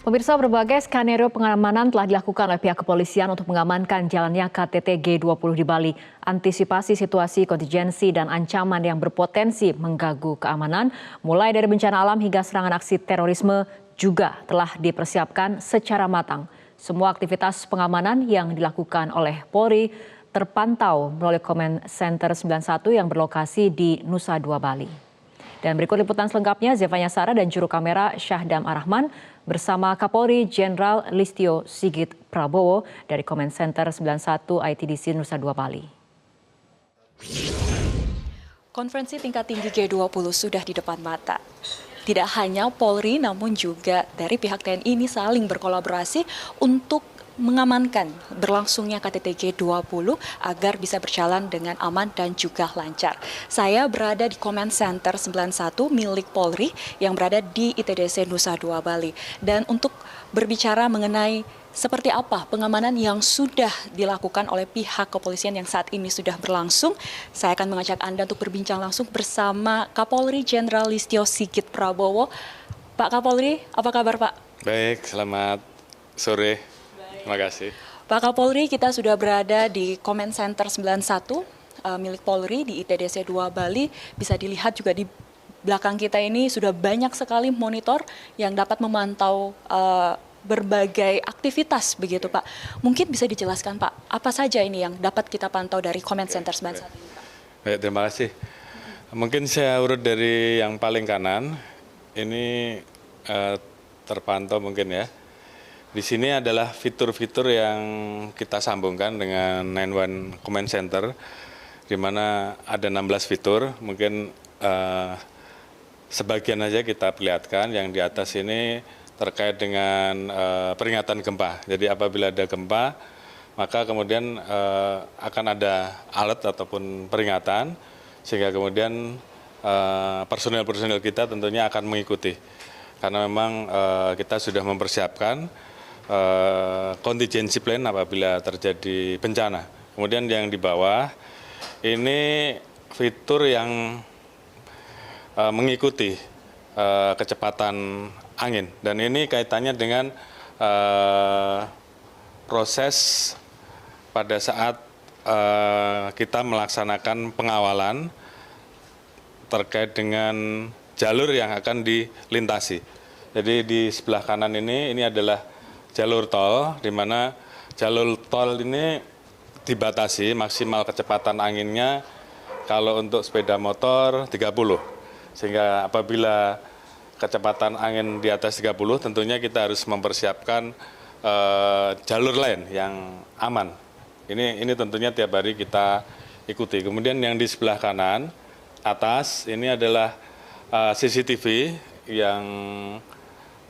Pemirsa, berbagai skenario pengamanan telah dilakukan oleh pihak kepolisian untuk mengamankan jalannya KTT G20 di Bali. Antisipasi situasi kontingensi dan ancaman yang berpotensi mengganggu keamanan, mulai dari bencana alam hingga serangan aksi terorisme juga telah dipersiapkan secara matang. Semua aktivitas pengamanan yang dilakukan oleh Polri terpantau melalui Command Center 91 yang berlokasi di Nusa Dua Bali. Dan berikut liputan selengkapnya, Zevanya Sara dan juru kamera Syahdam Arahman bersama Kapolri Jenderal Listio Sigit Prabowo dari Command Center 91 ITDC Nusa Dua Bali. Konferensi tingkat tinggi G20 sudah di depan mata. Tidak hanya Polri namun juga dari pihak TNI ini saling berkolaborasi untuk mengamankan berlangsungnya KTT G20 agar bisa berjalan dengan aman dan juga lancar. Saya berada di Command Center 91 milik Polri yang berada di ITDC Nusa Dua Bali. Dan untuk berbicara mengenai seperti apa pengamanan yang sudah dilakukan oleh pihak kepolisian yang saat ini sudah berlangsung, saya akan mengajak Anda untuk berbincang langsung bersama Kapolri Jenderal Listio Sigit Prabowo. Pak Kapolri, apa kabar Pak? Baik, selamat sore. Terima kasih. Pak Kapolri, kita sudah berada di Command Center 91 milik Polri di ITDC 2 Bali. Bisa dilihat juga di belakang kita ini sudah banyak sekali monitor yang dapat memantau berbagai aktivitas begitu Pak. Mungkin bisa dijelaskan Pak, apa saja ini yang dapat kita pantau dari Command Center 91 ini Pak? Baik, terima kasih. Mungkin saya urut dari yang paling kanan. Ini terpantau mungkin ya. Di sini adalah fitur-fitur yang kita sambungkan dengan 91 Command Center, di mana ada 16 fitur. Mungkin sebagian aja kita perlihatkan. Yang di atas ini terkait dengan peringatan gempa. Jadi apabila ada gempa, maka kemudian akan ada alert ataupun peringatan, sehingga kemudian personil-personil kita tentunya akan mengikuti. Karena memang kita sudah mempersiapkan contingency plan apabila terjadi bencana. Kemudian yang di bawah ini fitur yang mengikuti kecepatan angin, dan ini kaitannya dengan proses pada saat kita melaksanakan pengawalan terkait dengan jalur yang akan dilintasi. Jadi di sebelah kanan ini adalah jalur tol, di mana jalur tol ini dibatasi maksimal kecepatan anginnya kalau untuk sepeda motor 30. Sehingga apabila kecepatan angin di atas 30, tentunya kita harus mempersiapkan jalur lain yang aman. Ini tentunya tiap hari kita ikuti. Kemudian yang di sebelah kanan atas ini adalah CCTV yang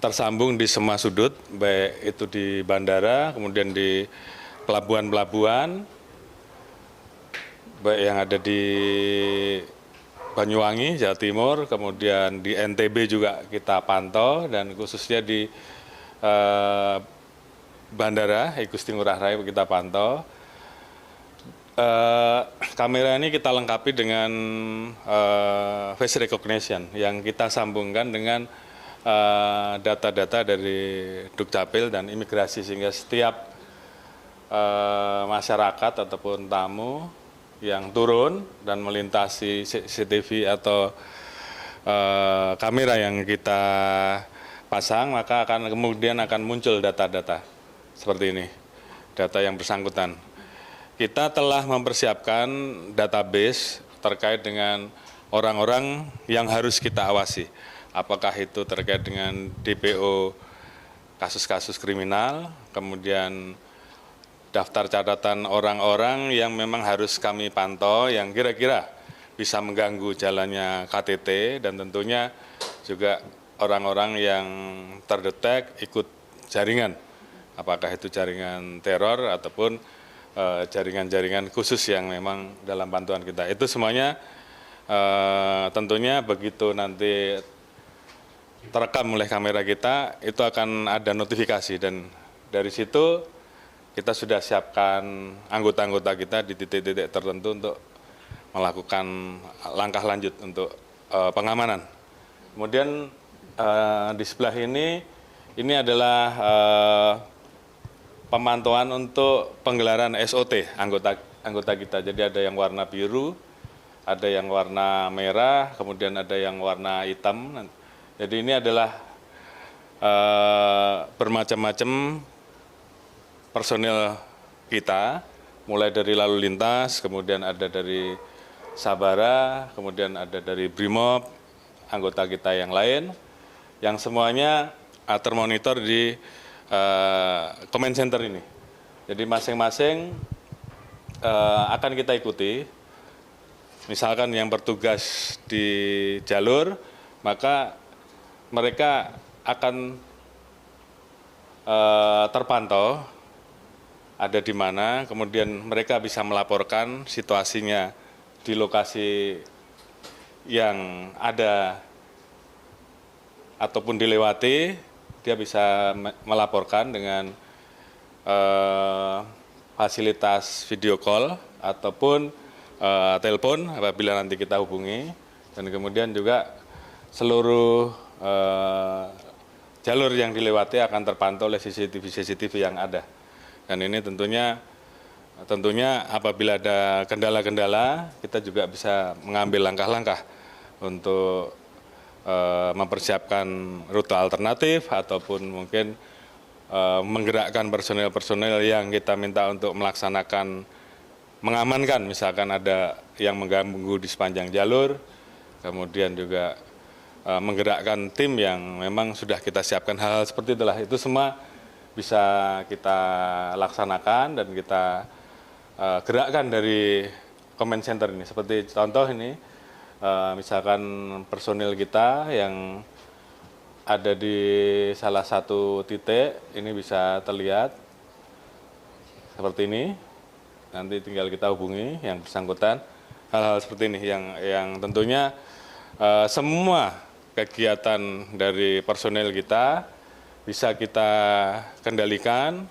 tersambung di semua sudut, baik itu di bandara, kemudian di pelabuhan-pelabuhan, baik yang ada di Banyuwangi, Jawa Timur, kemudian di NTB juga kita pantau, dan khususnya di Bandara Igusti Ngurah Rai kita pantau. Kamera ini kita lengkapi dengan face recognition yang kita sambungkan dengan data-data dari Dukcapil dan Imigrasi, sehingga setiap masyarakat ataupun tamu yang turun dan melintasi CCTV atau kamera yang kita pasang, maka kemudian akan muncul data-data seperti ini, data yang bersangkutan. Kita telah mempersiapkan database terkait dengan orang-orang yang harus kita awasi. Apakah itu terkait dengan DPO kasus-kasus kriminal, kemudian daftar catatan orang-orang yang memang harus kami pantau, yang kira-kira bisa mengganggu jalannya KTT, dan tentunya juga orang-orang yang terdetek ikut jaringan, apakah itu jaringan teror ataupun jaringan-jaringan khusus yang memang dalam pantauan kita. Itu semuanya tentunya begitu nanti terekam oleh kamera kita, itu akan ada notifikasi, dan dari situ kita sudah siapkan anggota-anggota kita di titik-titik tertentu untuk melakukan langkah lanjut untuk pengamanan. Kemudian di sebelah ini ini adalah pemantauan untuk penggelaran SOT anggota kita. Jadi ada yang warna biru, ada yang warna merah, kemudian ada yang warna hitam. Jadi ini adalah bermacam-macam personil kita, mulai dari lalu lintas, kemudian ada dari Sabara, kemudian ada dari Brimob, anggota kita yang lain, yang semuanya termonitor di command center ini. Jadi masing-masing akan kita ikuti. Misalkan yang bertugas di jalur, maka mereka akan terpantau ada di mana, kemudian mereka bisa melaporkan situasinya di lokasi yang ada ataupun dilewati, dia bisa melaporkan dengan fasilitas video call ataupun telepon apabila nanti kita hubungi, dan kemudian juga seluruh jalur yang dilewati akan terpantau oleh CCTV yang ada. Dan ini tentunya apabila ada kendala-kendala, kita juga bisa mengambil langkah-langkah untuk mempersiapkan rute alternatif ataupun mungkin menggerakkan personel-personel yang kita minta untuk mengamankan, misalkan ada yang mengganggu di sepanjang jalur, kemudian juga menggerakkan tim yang memang sudah kita siapkan. Hal-hal seperti itulah, itu semua bisa kita laksanakan dan kita gerakkan dari command center ini. Seperti contoh ini, misalkan personil kita yang ada di salah satu titik, ini bisa terlihat seperti ini. Nanti tinggal kita hubungi yang bersangkutan. Hal-hal seperti ini yang tentunya semua kegiatan dari personil kita bisa kita kendalikan,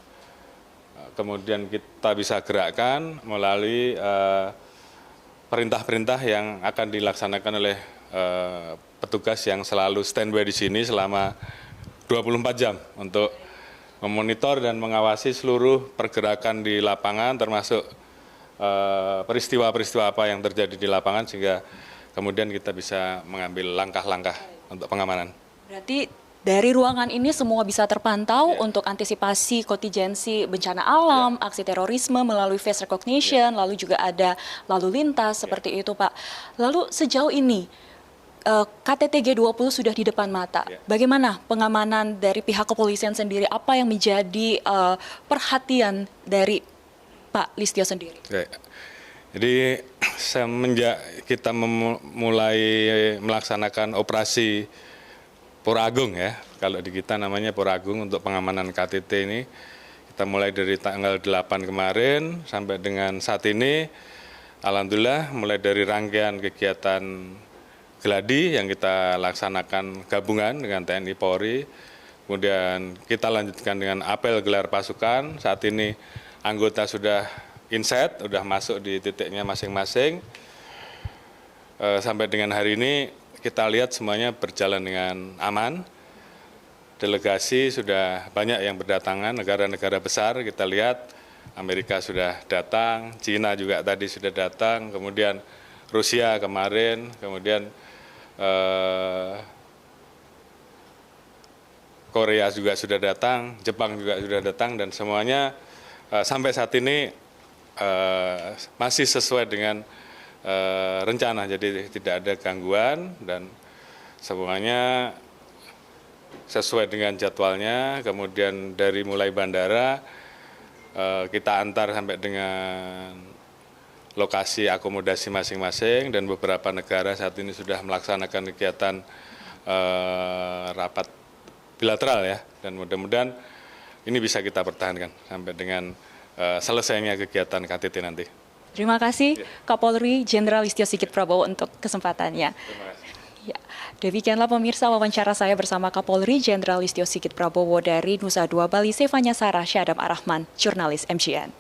kemudian kita bisa gerakkan melalui perintah-perintah yang akan dilaksanakan oleh petugas yang selalu standby di sini selama 24 jam untuk memonitor dan mengawasi seluruh pergerakan di lapangan, termasuk peristiwa-peristiwa apa yang terjadi di lapangan, sehingga kemudian kita bisa mengambil langkah-langkah untuk pengamanan. Berarti dari ruangan ini semua bisa terpantau untuk antisipasi kontingensi bencana alam, aksi terorisme melalui face recognition, lalu juga ada lalu lintas seperti itu, Pak. Lalu sejauh ini KTT G20 sudah di depan mata. Bagaimana pengamanan dari pihak kepolisian sendiri? Apa yang menjadi perhatian dari Pak Listio sendiri? Jadi semenjak kita mulai melaksanakan operasi Poragung, ya, kalau di kita namanya Poragung untuk pengamanan KTT ini, kita mulai dari tanggal 8 kemarin sampai dengan saat ini, alhamdulillah mulai dari rangkaian kegiatan Gladi yang kita laksanakan gabungan dengan TNI Polri, kemudian kita lanjutkan dengan apel gelar pasukan. Saat ini anggota sudah inset, sudah masuk di titiknya masing-masing. Sampai dengan hari ini kita lihat semuanya berjalan dengan aman. Delegasi sudah banyak yang berdatangan, negara-negara besar kita lihat, Amerika sudah datang, Cina juga tadi sudah datang, kemudian Rusia kemarin, kemudian Korea juga sudah datang, Jepang juga sudah datang, dan semuanya sampai saat ini masih sesuai dengan rencana, jadi tidak ada gangguan dan semuanya sesuai dengan jadwalnya. Kemudian dari mulai bandara kita antar sampai dengan lokasi akomodasi masing-masing, dan beberapa negara saat ini sudah melaksanakan kegiatan rapat bilateral, ya, dan mudah-mudahan ini bisa kita pertahankan sampai dengan selesainya kegiatan KTT nanti. Terima kasih Kapolri Jenderal Listio Sigit Prabowo untuk kesempatannya. Terima kasih. Ya, demikianlah pemirsa wawancara saya bersama Kapolri Jenderal Listio Sigit Prabowo dari Nusa Dua Bali, Sevanya Sarah Syadam Arahman, jurnalis MCN.